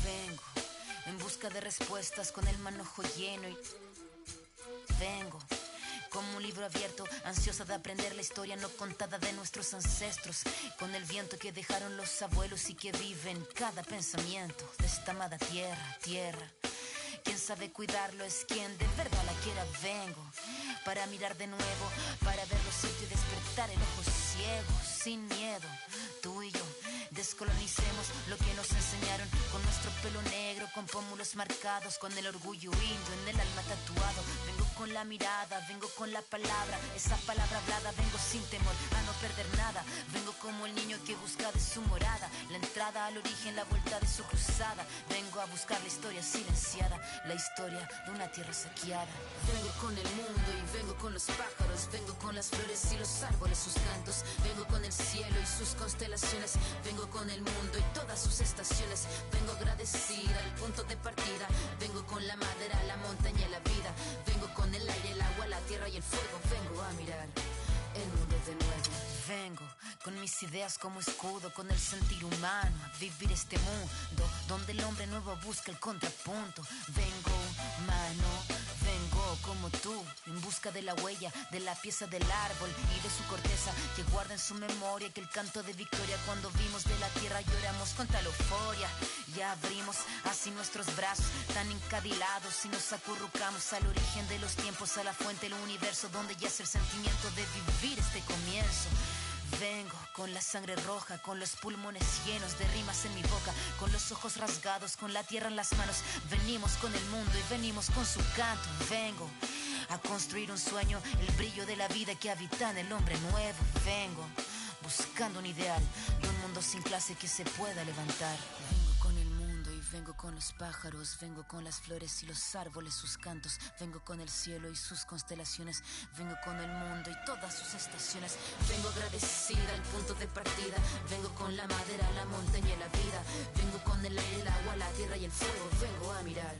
Vengo en busca de respuestas con el manojo lleno y vengo como un libro abierto, ansiosa de aprender la historia no contada de nuestros ancestros, con el viento que dejaron los abuelos y que vive en cada pensamiento de esta amada tierra. Quien sabe cuidarlo es quien de verdad la quiera. Vengo para mirar de nuevo, para ver lo cierto y despertar el ojo ciego, sin miedo, tú y yo. Descolonicemos lo que nos enseñaron con nuestro pelo negro, con pómulos marcados, con el orgullo indio en el alma tatuado. Vengo con la mirada, vengo con la palabra, esa palabra hablada. Vengo sin temor a no perder nada. Vengo como el niño que busca de su morada la entrada al origen, la vuelta de su cruzada. Vengo a buscar la historia silenciada, la historia de una tierra saqueada. Vengo con el mundo y vengo con los pájaros, vengo con las flores y los árboles, sus cantos. Vengo con el cielo y sus constelaciones. Vengo con el mundo y todas sus estaciones. Vengo agradecida al punto de partida. Vengo con la madera, la montaña y la vida. Vengo con el aire, el agua, la tierra y el fuego. Vengo a mirar el mundo de nuevo. Vengo con mis ideas como escudo, con el sentir humano, a vivir este mundo donde el hombre nuevo busca el contrapunto. Vengo humano, vengo como tú, en busca de la huella, de la pieza del árbol y de su corteza, que guarda en su memoria que el canto de victoria cuando vimos de la tierra lloramos con tal euforia. Ya abrimos así nuestros brazos tan encadilados y nos acurrucamos al origen de los tiempos, a la fuente del universo donde yace el sentimiento de vivir este comienzo. Vengo con la sangre roja, con los pulmones llenos de rimas en mi boca, con los ojos rasgados, con la tierra en las manos. Venimos con el mundo y venimos con su canto. Vengo a construir un sueño, el brillo de la vida que habita en el hombre nuevo. Vengo buscando un ideal de un mundo sin clase que se pueda levantar. Vengo con el mundo y vengo con los pájaros, vengo con las flores y los árboles, sus cantos. Vengo con el cielo y sus constelaciones. Vengo con el mundo y todas sus estaciones. Vengo agradecida al punto de partida. Vengo con la madera, la montaña y la vida. Vengo con el aire, el agua, la tierra y el fuego. Vengo a mirar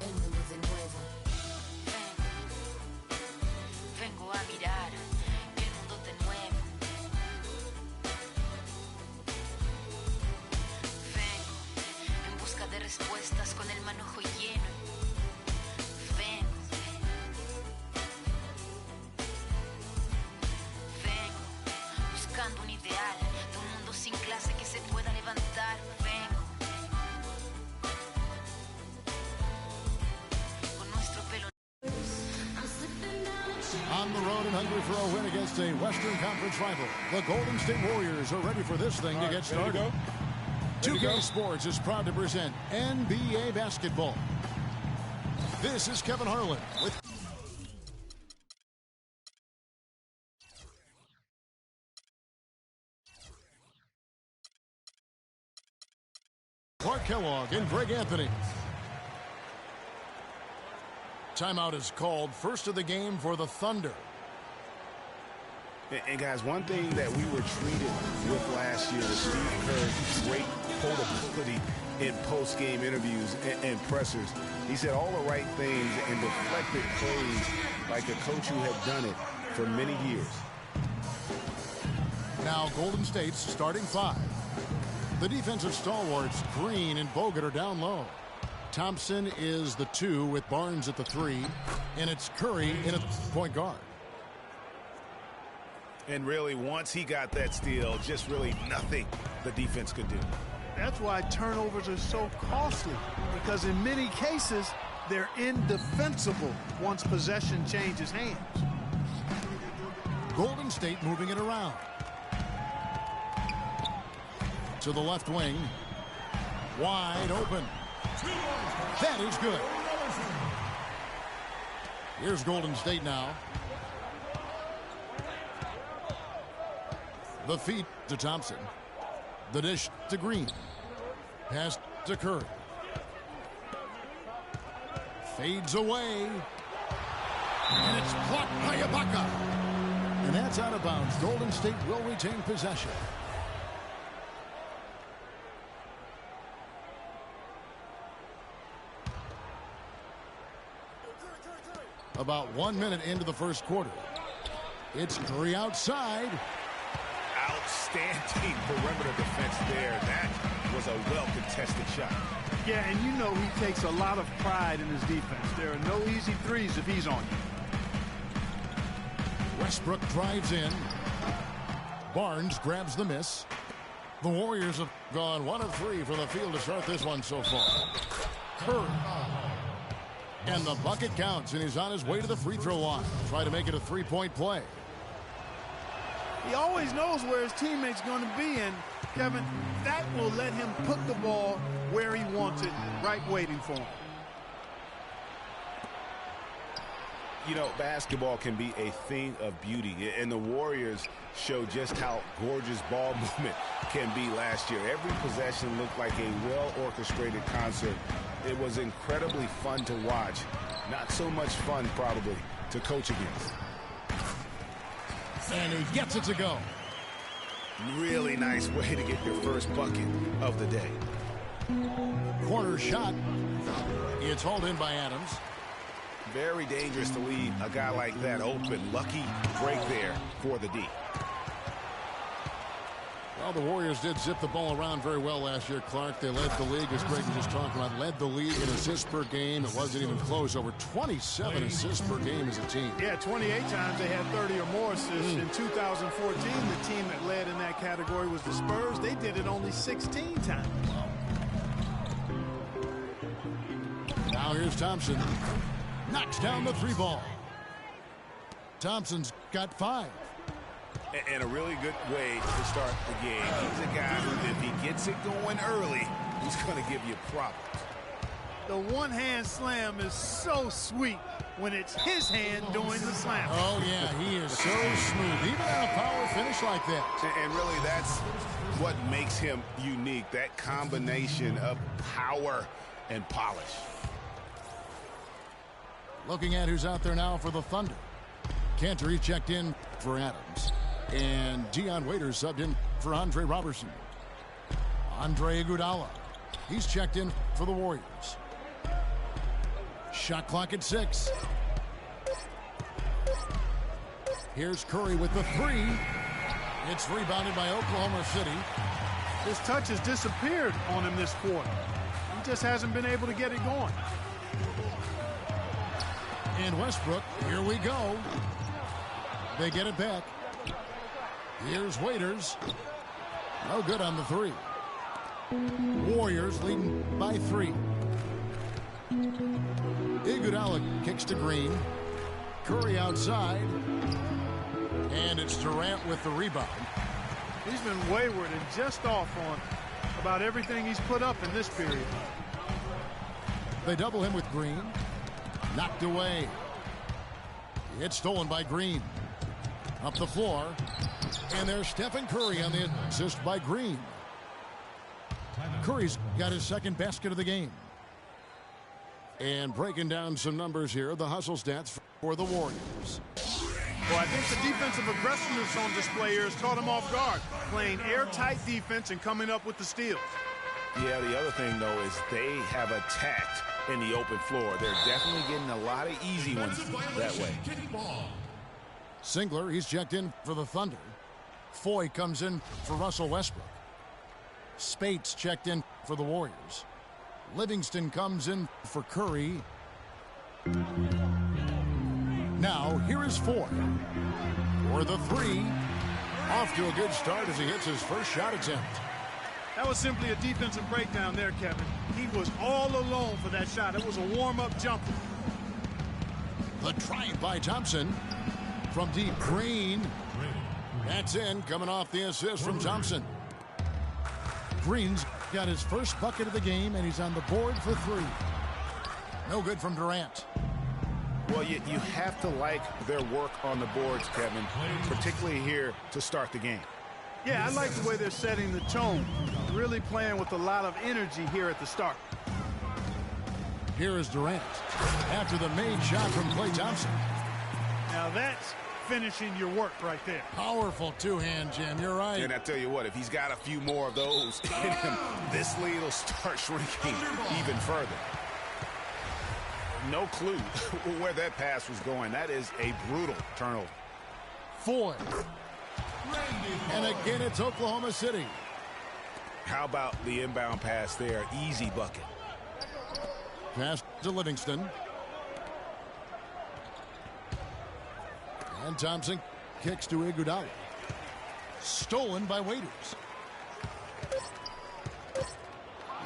el mundo de nuevo. Vengo a mirar el mundo de nuevo. Vengo en busca de respuestas con el manojo lleno. Vengo buscando un ideal de un mundo sin clase que se pueda levantar. Vengo con nuestro pelo. On the road and hungry for a win against a Western Conference rival, the Golden State Warriors are ready for this thing to get started. 2K Sports is proud to present NBA basketball. This is Kevin Harlan with Clark Kellogg and Greg Anthony. Timeout is called. First of the game for the Thunder. And guys, one thing that we were treated with last year was Steve Kerr's great quotability in post-game interviews and pressers. He said all the right things and deflected plays like a coach who had done it for many years. Now Golden State's starting five. The defensive stalwarts, Green and Bogut, are down low. Thompson is the 2 with Barnes at the 3, and it's Curry in at point guard. And really, once he got that steal, just really nothing the defense could do. That's why turnovers are so costly, because in many cases, they're indefensible once possession changes hands. Golden State moving it around. To the left wing. Wide open. That is good. Here's Golden State now. The feed to Thompson. The dish to Green. Pass to Curry. Fades away. And it's blocked by Ibaka. And that's out of bounds. Golden State will retain possession. about 1 minute into the first quarter. It's Curry outside. Outstanding perimeter defense there. That was a well-contested shot. Yeah, and you know he takes a lot of pride in his defense. There are no easy threes if he's on you. Westbrook drives in. Barnes grabs the miss. The Warriors have gone 1 of 3 from the field to start this one so far. Curry. And the bucket counts, and he's on his way to the free throw line. Try to make it a three-point play. He always knows where his teammate's going to be, and Kevin, that will let him put the ball where he wants it, right waiting for him. You know, basketball can be a thing of beauty, and the Warriors show just how gorgeous ball movement can be last year. Every possession looked like a well-orchestrated concert. It was incredibly fun to watch. Not so much fun, probably, to coach against. And he gets it to go. Really nice way to get your first bucket of the day. Corner shot. It's hauled in by Adams. Very dangerous to leave a guy like that open. Lucky break there for the D. Well, the Warriors did zip the ball around very well last year, Clark. They led the league, as Greg was just talking about, led the league in assists per game. It wasn't even close. Over 27 assists per game as a team. Yeah, 28 times they had 30 or more assists. In 2014, the team that led in that category was the Spurs. They did it only 16 times. Now here's Thompson. Knocks down the 3 ball. Thompson's got 5. And a really good way to start the game. He's a guy who, if he gets it going early, he's going to give you problems. The one-hand slam is so sweet when it's his hand doing the slam. Oh, yeah, he is so smooth, even on a power finish like that. And really, that's what makes him unique, that combination of power and polish. Looking at who's out there now for the Thunder. Cantor checked in for Adams. And Dion Waiters subbed in for Andre Robertson. Andre Iguodala. He's checked in for the Warriors. Shot clock at 6. Here's Curry with the 3. It's rebounded by Oklahoma City. His touch has disappeared on him this quarter. He just hasn't been able to get it going. And Westbrook, here we go. They get it back. Here's Waiters. No good on the 3. Warriors leading by 3. Iguodala kicks to Green. Curry outside. And it's Durant with the rebound. He's been wayward and just off on about everything he's put up in this period. They double him with Green. Knocked away. It's stolen by Green. Up the floor. And there's Stephen Curry on the assist by Green. Curry's got his second basket of the game. And breaking down some numbers here, the hustle stats for the Warriors. Well, I think the defensive aggressiveness on display here has caught him off guard. Playing airtight defense and coming up with the steals. Yeah, the other thing, though, is they have attacked in the open floor. They're definitely getting a lot of easy ones that way. Singler, he's checked in for the Thunder. Foy comes in for Russell Westbrook. Spates checked in for the Warriors. Livingston comes in for Curry. Now, here is Foy for the 3. Off to a good start as he hits his first shot attempt. That was simply a defensive breakdown there, Kevin. He was all alone for that shot. It was a warm-up jumper. The try by Thompson from deep. Green. That's in, coming off the assist from Thompson. Green's got his first bucket of the game, and he's on the board for 3. No good from Durant. Well, you have to like their work on the boards, Kevin, particularly here to start the game. Yeah, I like the way they're setting the tone. Really playing with a lot of energy here at the start. Here is Durant after the made shot from Klay Thompson. Now that's finishing your work right there. Powerful two-hand jam, you're right. And I tell you what, if he's got a few more of those in him, this lead will start shrinking even further. No clue where that pass was going. That is a brutal turnover. Ford. And again, it's Oklahoma City. How about the inbound pass there? Easy bucket. Pass to Livingston. And Thompson kicks to Iguodala. Stolen by Waiters.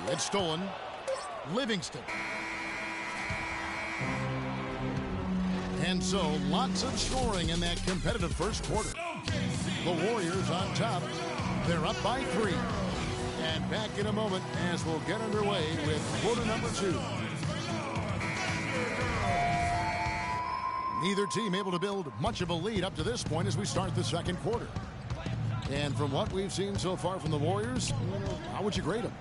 It's stolen. Livingston. And so, lots of scoring in that competitive first quarter. The Warriors on top. They're up by 3. And back in a moment as we'll get underway with quarter number 2. Neither team able to build much of a lead up to this point as we start the second quarter. And from what we've seen so far from the Warriors, how would you grade them?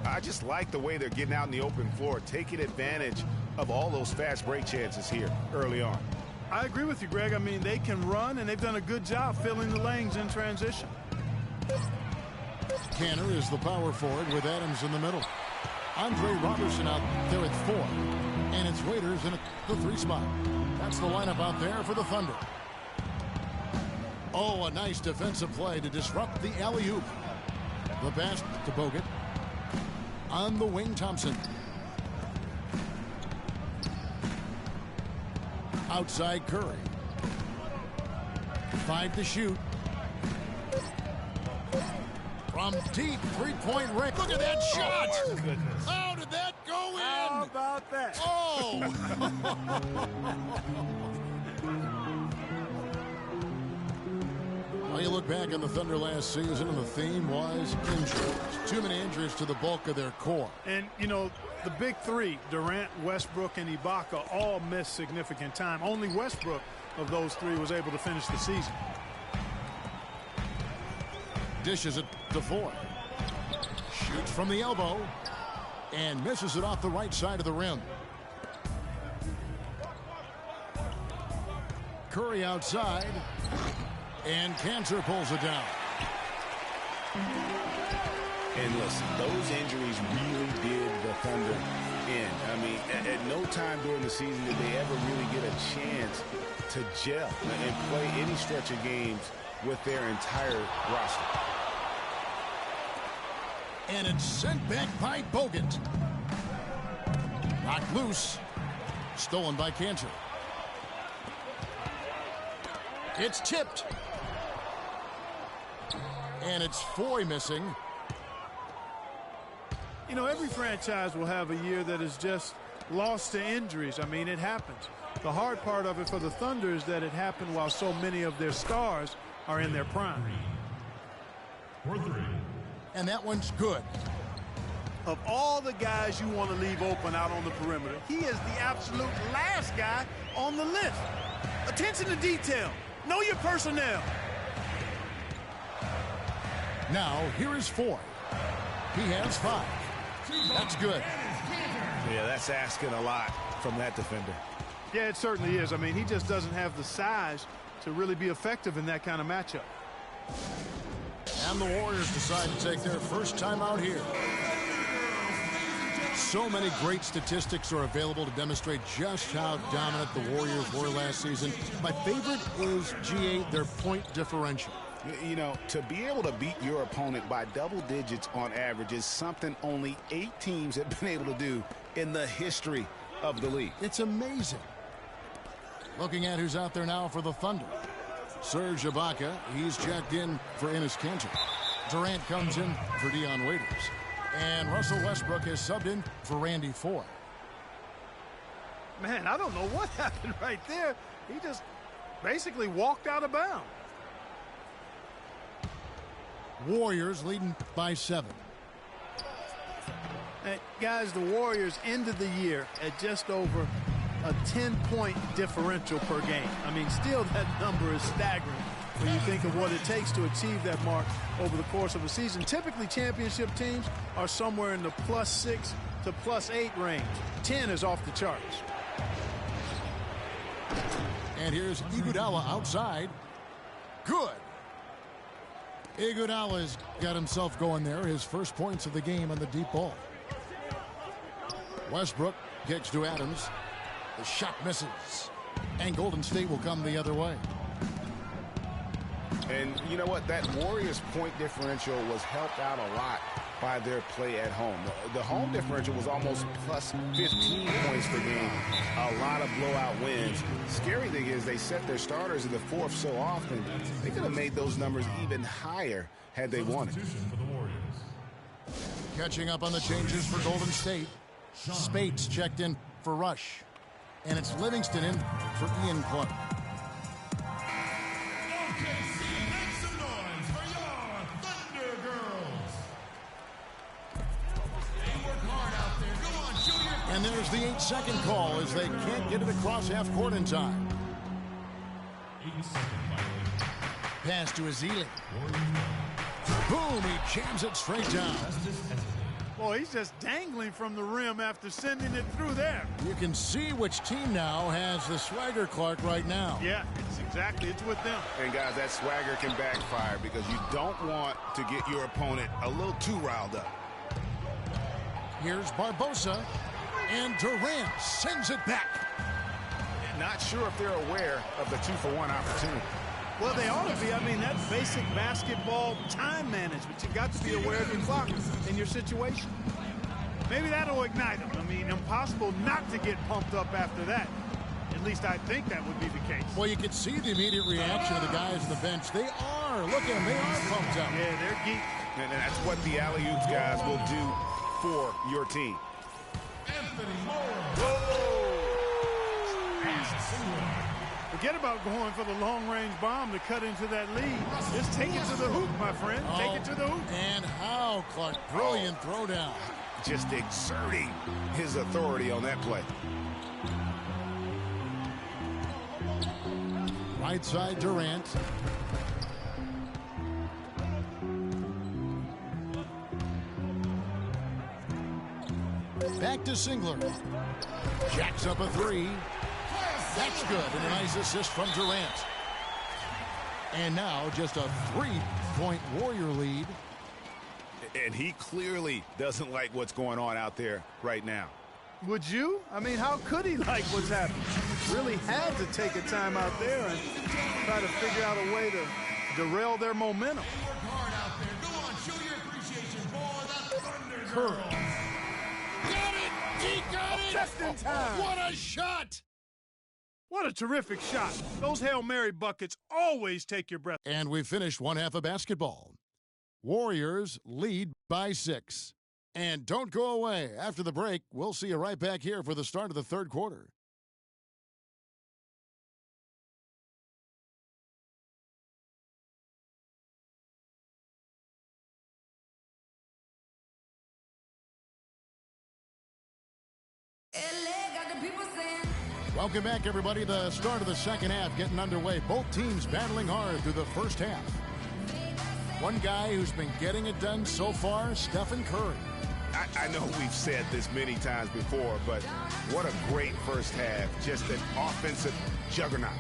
I just like the way they're getting out in the open floor, taking advantage of all those fast break chances here early on. I agree with you, Greg. I mean, they can run, and they've done a good job filling the lanes in transition. Canner is the power forward with Adams in the middle. Andre Robertson out there at 4. And it's Waiters in the 3 spot. That's the lineup out there for the Thunder. Oh, a nice defensive play to disrupt the alley-oop. The pass to Bogut. On the wing, Thompson. Outside Curry. 5 to shoot. From deep three-point range. Look at that shot! Oh, my goodness. How did that go in? How about that? Oh! Well, you look back on the Thunder last season, and the theme was injuries. Too many injuries to the bulk of their core. And, you know, the big 3, Durant, Westbrook, and Ibaka, all missed significant time. Only Westbrook of those 3 was able to finish the season. Dishes it to Ford. Shoots from the elbow. And misses it off the right side of the rim. Curry outside. And Cantor pulls it down. And listen, those injuries really did the Thunder in. I mean, at no time during the season did they ever really get a chance to gel and play any stretch of games with their entire roster. And it's sent back by Bogut. Knocked loose. Stolen by Cantor. It's tipped. And it's Foy missing. You know, every franchise will have a year that is just lost to injuries. I mean, it happens. The hard part of it for the Thunder is that it happened while so many of their stars are in their prime. And that one's good. Of all the guys you want to leave open out on the perimeter, he is the absolute last guy on the list. Attention to detail. Know your personnel. Now, here is Foy. He has 5. That's good. Yeah, that's asking a lot from that defender. Yeah, it certainly is. I mean, he just doesn't have the size to really be effective in that kind of matchup. And the Warriors decide to take their first time out here. So many great statistics are available to demonstrate just how dominant the Warriors were last season. My favorite is, GA, their point differential. You know, to be able to beat your opponent by double digits on average is something only 8 teams have been able to do in the history of the league. It's amazing. Looking at who's out there now for the Thunder. Serge Ibaka, he's checked in for Enes Kanter. Durant comes in for Dion Waiters. And Russell Westbrook is subbed in for Randy Foy. Man, I don't know what happened right there. He just basically walked out of bounds. Warriors leading by 7. Hey, guys, the Warriors ended the year at just over a 10-point differential per game. I mean, still that number is staggering when you think of what it takes to achieve that mark over the course of a season. Typically, championship teams are somewhere in the +6 to +8 range. 10 is off the charts. And here's Iguodala outside. Good. Iguodala's got himself going there. His first points of the game on the deep ball. Westbrook kicks to Adams. The shot misses. And Golden State will come the other way. And you know what? That Warriors point differential was helped out a lot by their play at home. The home differential was almost plus 15 points per game. A lot of blowout wins. Scary thing is they set their starters in the fourth so often, they could have made those numbers even higher had they wanted. Catching up on the changes for Golden State. Spates checked in for Rush. And it's Livingston in for Ian Clark. And there's the 8-second call as they can't get it across half court in time. Pass to Ezeli. Boom, he jams it straight down. Boy, he's just dangling from the rim after sending it through there. You can see which team now has the swagger, Clark, right now. Yeah, it's with them. And guys, that swagger can backfire because you don't want to get your opponent a little too riled up. Here's Barbosa. And Durant sends it back. Not sure if they're aware of the 2-for-1 opportunity. Well, they ought to be. I mean, that's basic basketball time management. You've got to be aware of your clock and your situation. Maybe that'll ignite them. I mean, impossible not to get pumped up after that. At least I think that would be the case. Well, you can see the immediate reaction of the guys on the bench. They are. Look at them. They are pumped up. Yeah, they're geeked. And that's what the alley-oops guys will do for your team. Forget about going for the long-range bomb to cut into that lead. Just take it to the hoop, my friend. Take it to the hoop. And how, Clark? Brilliant throwdown. Just exerting his authority on that play. Right side, Durant. Back to Singler. Jacks up a three. That's good. And a nice assist from Durant. And now just a 3-point Warrior lead. And he clearly doesn't like what's going on out there right now. Would you? I mean, how could he like what's happening? Really had to take a time out there and try to figure out a way to derail their momentum. Curl. Got it! He got it! Just in time. What a shot! What a terrific shot. Those Hail Mary buckets always take your breath. And we finished one half of basketball. Warriors lead by 6. And don't go away. After the break, we'll see you right back here for the start of the third quarter. Welcome back, everybody. The start of the second half getting underway. Both teams battling hard through the first half. One guy who's been getting it done so far, Stephen Curry. I know we've said this many times before, but what a great first half. Just an offensive juggernaut.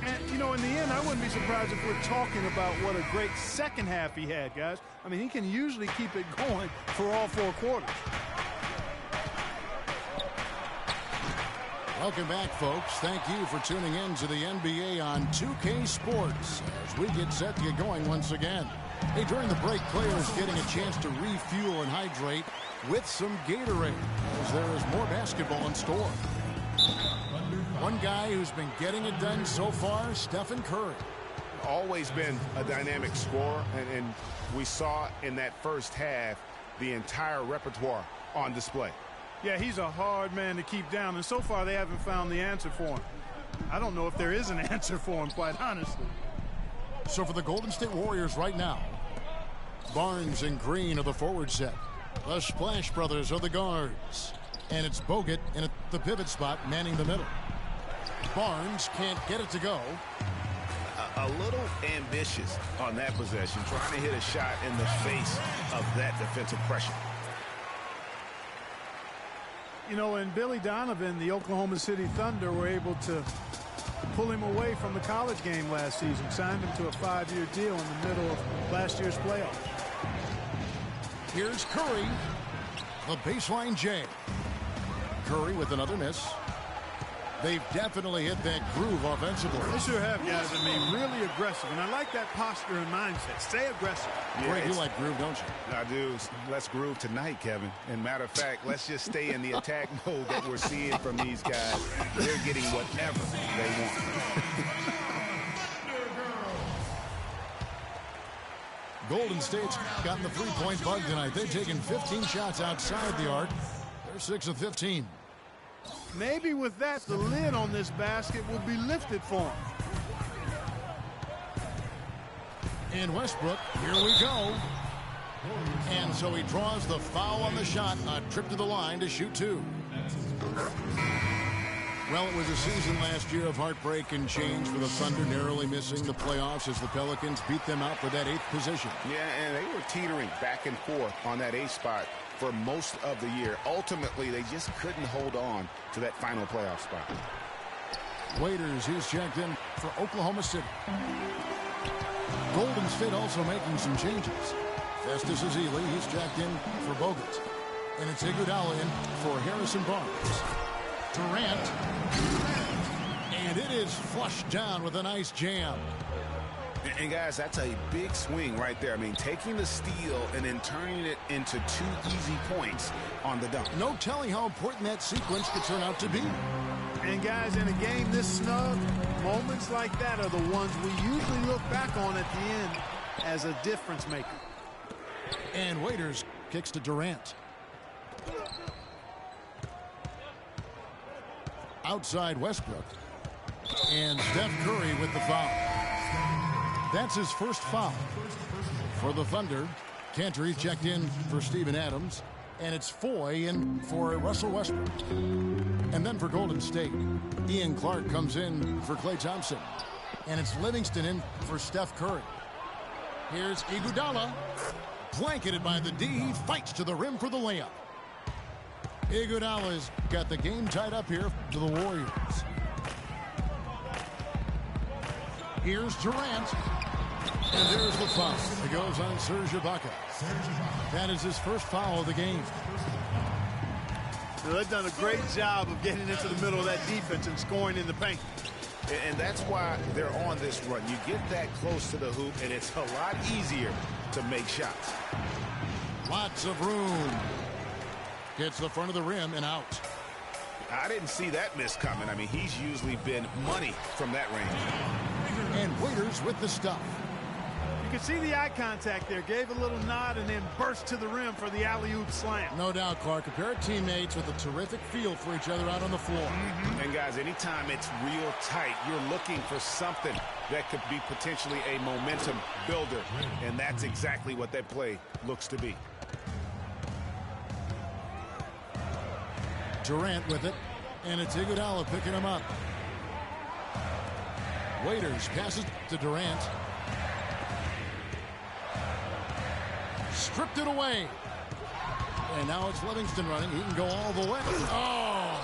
And, you know, in the end, I wouldn't be surprised if we're talking about what a great second half he had, guys. I mean, he can usually keep it going for all 4 quarters. Welcome back, folks. Thank you for tuning in to the NBA on 2K Sports as we get set to get going once again. Hey, during the break, players getting a chance to refuel and hydrate with some Gatorade as there is more basketball in store. One guy who's been getting it done so far, Stephen Curry. Always been a dynamic scorer, and we saw in that first half the entire repertoire on display. Yeah, he's a hard man to keep down, and so far they haven't found the answer for him. I don't know if there is an answer for him, quite honestly. So for the Golden State Warriors right now, Barnes and Green are the forward set. The Splash Brothers are the guards. And it's Bogut in at the pivot spot, manning the middle. Barnes can't get it to go. A little ambitious on that possession, trying to hit a shot in the face of that defensive pressure. You know, and Billy Donovan, the Oklahoma City Thunder, were able to pull him away from the college game last season, signed him to a 5-year deal in the middle of last year's playoffs. Here's Curry, the baseline J. Curry with another miss. They've definitely hit that groove offensively. They sure have, guys. I mean, really aggressive. And I like that posture and mindset. Stay aggressive. Yeah, you like groove, don't you? I do. Let's groove tonight, Kevin. And matter of fact, let's just stay in the attack mode that we're seeing from these guys. They're getting whatever they want. Golden State's gotten the three-point bug tonight. They've taken 15 shots outside the arc. They're 6 of 15. Maybe with that, the lid on this basket will be lifted for him. And Westbrook, here we go. And so he draws the foul on the shot. A trip to the line to shoot two. Well, it was a season last year of heartbreak and change for the Thunder, narrowly missing the playoffs as the Pelicans beat them out for that 8th position. Yeah, and they were teetering back and forth on that 8th spot for most of the year. Ultimately, they just couldn't hold on to that final playoff spot. Waiters, he's checked in for Oklahoma City. Golden State also making some changes. Festus Ezeli, he's checked in for Bogut. And it's Iguodala in for Harrison Barnes. Durant. And it is flushed down with a nice jam. And guys, that's a big swing right there. I mean, taking the steal and then turning it into 2 easy points on the dunk. No telling how important that sequence could turn out to be. And guys, in a game this snug, moments like that are the ones we usually look back on at the end as a difference maker. And Waiters kicks to Durant. Outside Westbrook. And Steph Curry with the foul. That's his first foul for the Thunder. Cantor checked in for Steven Adams. And it's Foy in for Russell Westbrook. And then for Golden State, Ian Clark comes in for Klay Thompson. And it's Livingston in for Steph Curry. Here's Iguodala. Blanketed by the D. He fights to the rim for the layup. Iguodala's got the game tied up here to the Warriors. Here's Durant. And there's the foul. It goes on Serge Ibaka. That is his first foul of the game. Well, they've done a great job of getting into the middle of that defense and scoring in the paint. And that's why they're on this run. You get that close to the hoop, and it's a lot easier to make shots. Lots of room. Gets the front of the rim and out. I didn't see that miss coming. I mean, he's usually been money from that range. And Waiters with the stuff. You can see the eye contact there. Gave a little nod and then burst to the rim for the alley-oop slam. No doubt, Clark. A pair of teammates with a terrific feel for each other out on the floor. And guys, anytime it's real tight, you're looking for something that could be potentially a momentum builder. And that's exactly what that play looks to be. Durant with it, and it's Iguodala picking him up. Waiters passes to Durant. Stripped it away. And now it's Livingston running. He can go all the way. Oh!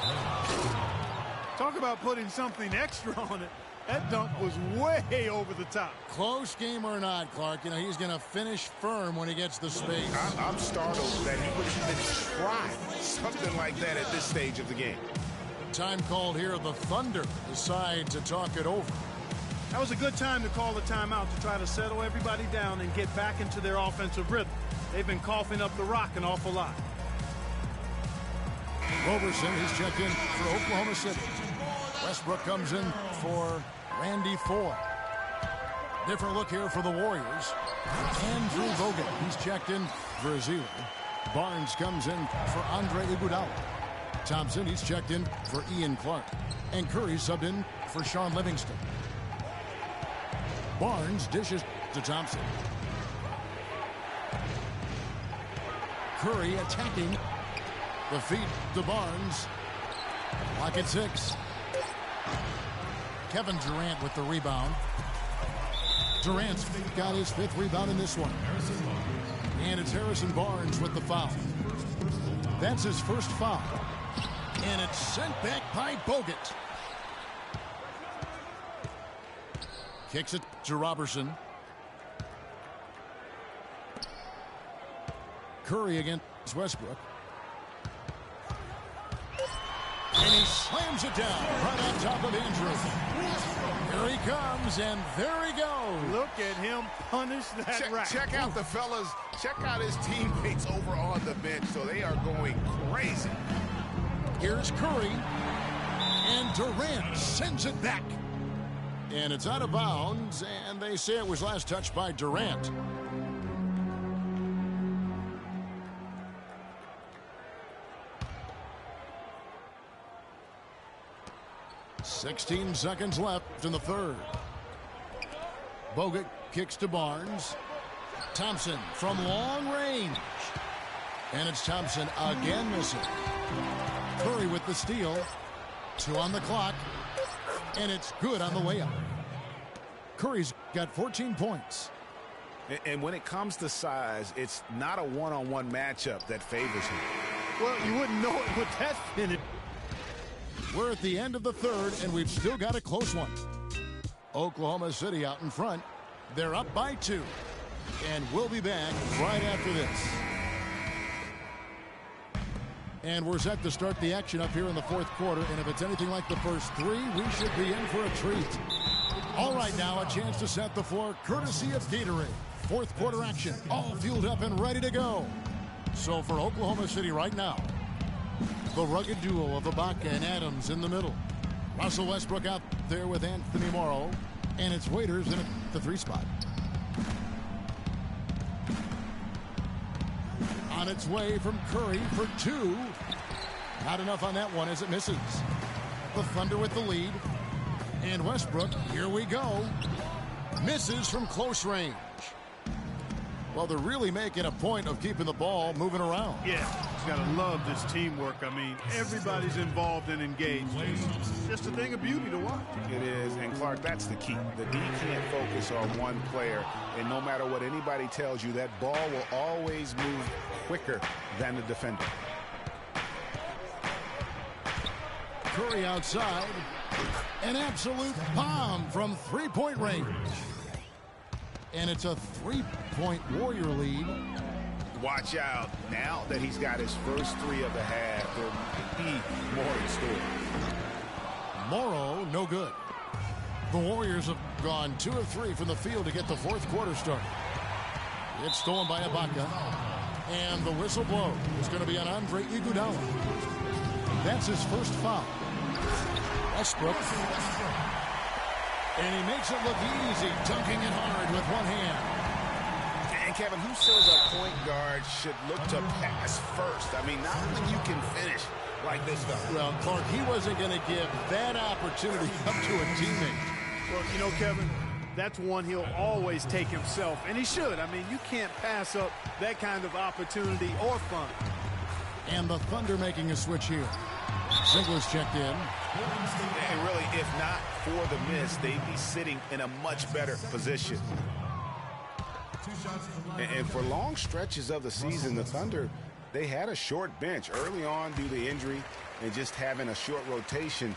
Talk about putting something extra on it. That dunk was way over the top. Close game or not, Clark, you know, he's going to finish firm when he gets the space. I'm startled that he would even try something like that at this stage of the game. Time called here. The Thunder decide to talk it over. That was a good time to call the timeout to try to settle everybody down and get back into their offensive rhythm. They've been coughing up the rock an awful lot. Roberson, he's checked in for Oklahoma City. Westbrook comes in for Randy Foy. Different look here for the Warriors. Andrew Bogut, he's checked in for Ezeli. Barnes comes in for Andre Iguodala. Thompson, he's checked in for Ian Clark. And Curry subbed in for Sean Livingston. Barnes dishes to Thompson. Curry attacking. The feed to Barnes. Lock at 6. Kevin Durant with the rebound. Durant's got his 5th rebound in this one. And it's Harrison Barnes with the foul. That's his first foul. And it's sent back by Bogut. Kicks it to Robertson. Curry against Westbrook. And he slams it down right on top of Andrew. Here he comes, and there he goes. Look at him punish that rack. Check out the fellas. Check out his teammates over on the bench. So they are going crazy. Here's Curry. And Durant sends it back. And it's out of bounds, and they say it was last touched by Durant. "16 seconds left in the third. Bogut kicks to Barnes. Thompson from long range. And it's Thompson again missing. Curry with the steal. 2 on the clock. And it's good on the way up. Curry's got 14 points. And when it comes to size, it's not a one-on-one matchup that favors him. Well, you wouldn't know it with that finish. We're at the end of the third, and we've still got a close one. Oklahoma City out in front. They're up by 2. And we'll be back right after this. And we're set to start the action up here in the fourth quarter. And if it's anything like the first 3, we should be in for a treat. All right, now a chance to set the floor courtesy of Gatorade. Fourth quarter action, all fueled up and ready to go. So for Oklahoma City right now, the rugged duo of Ibaka and Adams in the middle. Russell Westbrook out there with Anthony Morrow. And it's Waiters in at the 3 spot. On its way from Curry for 2. Not enough on that one as it misses. The Thunder with the lead. And Westbrook, here we go. Misses from close range. Well, they're really making a point of keeping the ball moving around. Yeah, he's got to love this teamwork. I mean, everybody's involved and engaged. It's just a thing of beauty to watch. It is, and Clark, that's the key. The D can't focus on one player, and no matter what anybody tells you, that ball will always move quicker than the defender. Curry outside. An absolute bomb from three-point range. And it's a 3-point Warrior lead. Watch out. Now that he's got his first 3 of the half, there might be more in store. Morrow, no good. The Warriors have gone 2 of 3 from the field to get the fourth quarter started. It's stolen by Ibaka. And the whistle blows. It's going to be on Andre Iguodala. That's his first foul. Westbrook. And he makes it look easy, dunking it hard with one hand. And Kevin, who says a point guard should look to pass first? I mean, not when you can finish like this guy. Well, Clark, he wasn't going to give that opportunity up to a teammate. Well, you know, Kevin, that's one he'll always take himself, and he should. I mean, you can't pass up that kind of opportunity or fun. And the Thunder making a switch here. Ziegler's checked in. And really, if not for the miss, they'd be sitting in a much better position. And for long stretches of the season, the Thunder, they had a short bench early on due to injury and just having a short rotation.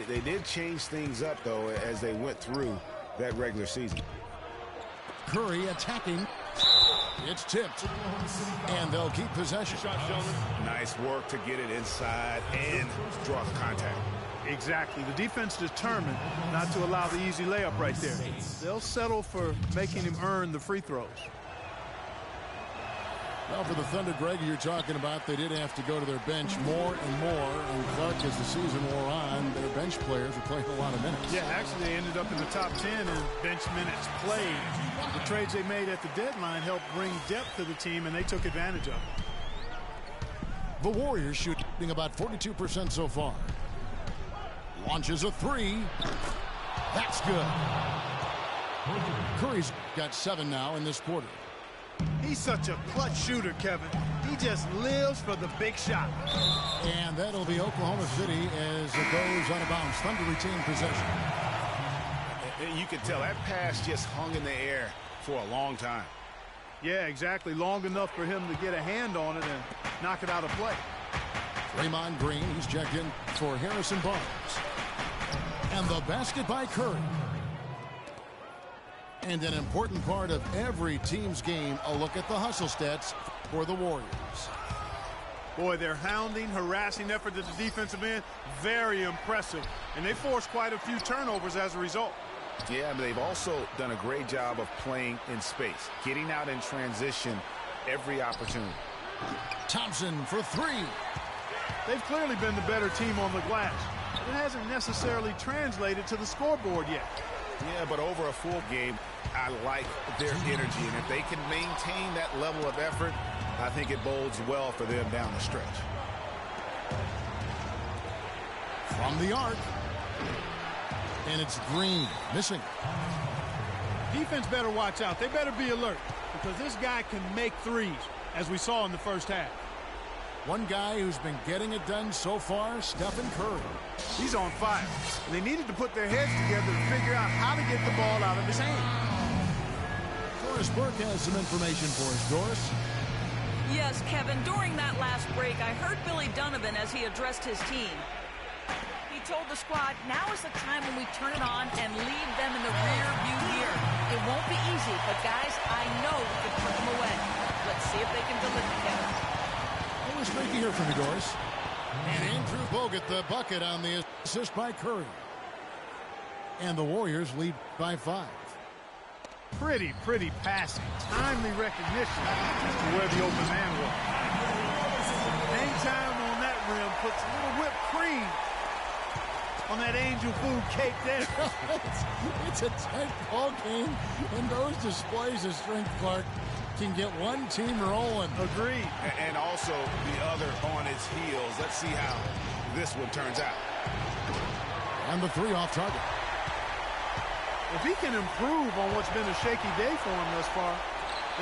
They did change things up, though, as they went through that regular season. Curry attacking. It's tipped. And they'll keep possession. Nice work to get it inside and draw the contact. Exactly. The defense determined not to allow the easy layup right there. They'll settle for making him earn the free throws. Well, for the Thunder, Greg, you're talking about, they did have to go to their bench more and more. And Clark, as the season wore on, their bench players were playing a lot of minutes. Yeah, actually, they ended up in the top 10 in bench minutes played. The trades they made at the deadline helped bring depth to the team, and they took advantage of it. The Warriors shooting about 42% so far. Launches a 3. That's good. Curry's got 7 now in this quarter. He's such a clutch shooter, Kevin. He just lives for the big shot. And that'll be Oklahoma City as it goes out of bounds. Thunder retain possession. And you can tell that pass just hung in the air for a long time. Yeah, exactly. Long enough for him to get a hand on it and knock it out of play. Draymond Green, he's checked in for Harrison Barnes. And the basket by Curry. And an important part of every team's game, a look at the hustle stats for the Warriors. Boy, their hounding, harassing effort at the defensive end, very impressive. And they forced quite a few turnovers as a result. Yeah, but they've also done a great job of playing in space, getting out in transition every opportunity. Thompson for three. They've clearly been the better team on the glass. It hasn't necessarily translated to the scoreboard yet. Yeah, but over a full game, I like their energy. And if they can maintain that level of effort, I think it bodes well for them down the stretch. From the arc. And it's Green, missing. Defense better watch out. They better be alert because this guy can make threes, as we saw in the first half. One guy who's been getting it done so far, Stephen Curry. He's on fire. And they needed to put their heads together to figure out how to get the ball out of his hand. Doris Burke has some information for us. Doris? Yes, Kevin, during that last break, I heard Billy Donovan as he addressed his team. He told the squad, now is the time when we turn it on and leave them in the rear view mirror. It won't be easy, but guys, I know we can put them away. Let's see if they can deliver, Kevin. Always great to hear from you, Doris. And Andrew Bogut, the bucket on the assist by Curry. And the Warriors lead by 5. Pretty passing. Timely recognition as to where the open man was. Hang time on that rim puts a little whipped cream on that angel food cake there. It's a tight ball game, and those displays of strength, Clark, can get one team rolling. Agreed. And also the other on its heels. Let's see how this one turns out. And the three off target. If he can improve on what's been a shaky day for him thus far,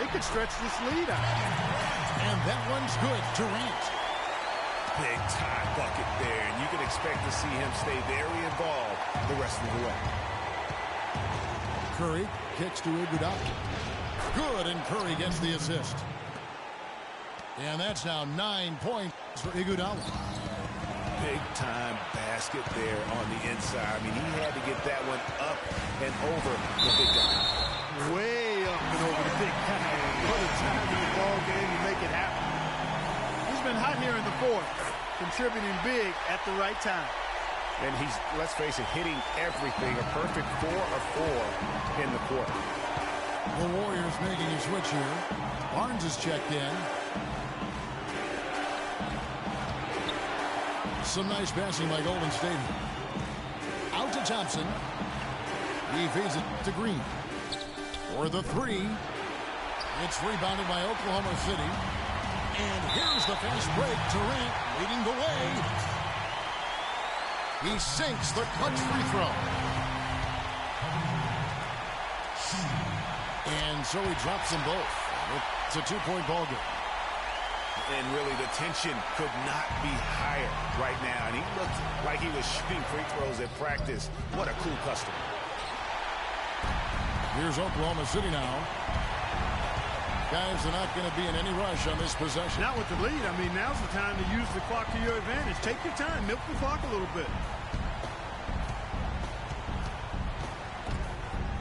they could stretch this lead out. And that one's good. Durant. Big time bucket there, and you can expect to see him stay very involved the rest of the way. Curry kicks to Iguodala. Good, and Curry gets the assist. And that's now 9 points for Iguodala. Big time basket there on the inside. I mean, he had to get that one up and over the big guy. Way up and over the big guy. What a time in the ball game to make it happen. He's been hot here in the fourth, contributing big at the right time. And he's, let's face it, hitting everything. A perfect 4 of 4 in the quarter. The Warriors making a switch here. Barnes is checked in. Some nice passing by Golden State. Out to Thompson. He feeds it to Green. For the three. It's rebounded by Oklahoma City. And here's the fast break. Durant leading the way. He sinks the clutch free throw. And so he drops them both. It's a 2-point ball game. And really, the tension could not be higher right now. And he looked like he was shooting free throws at practice. What a cool customer. Here's Oklahoma City now. Guys are not going to be in any rush on this possession. Not with the lead. I mean, now's the time to use the clock to your advantage. Take your time. Milk the clock a little bit.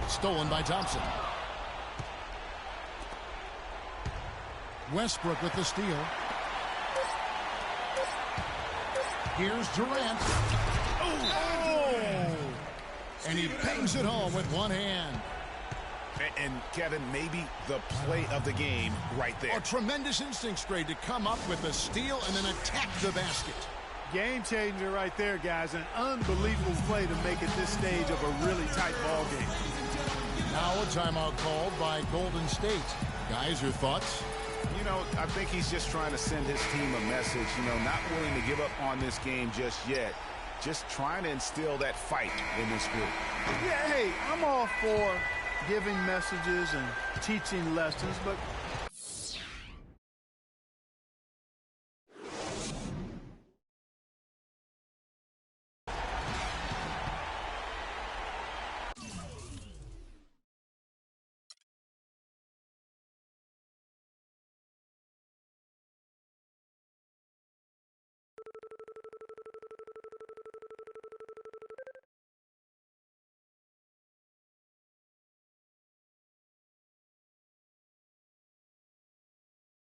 Stolen by Thompson. Westbrook with the steal. Here's Durant. Oh! And he bangs it home with one hand. And Kevin, maybe the play of the game right there. A tremendous instinct grade to come up with a steal and then attack the basket. Game changer right there, guys. An unbelievable play to make at this stage of a really tight ball game. Now a timeout called by Golden State. Guys, your thoughts? You know, I think he's just trying to send his team a message, you know, not willing to give up on this game just yet. Just trying to instill that fight in this group. Yeah, hey, I'm all for giving messages and teaching lessons, but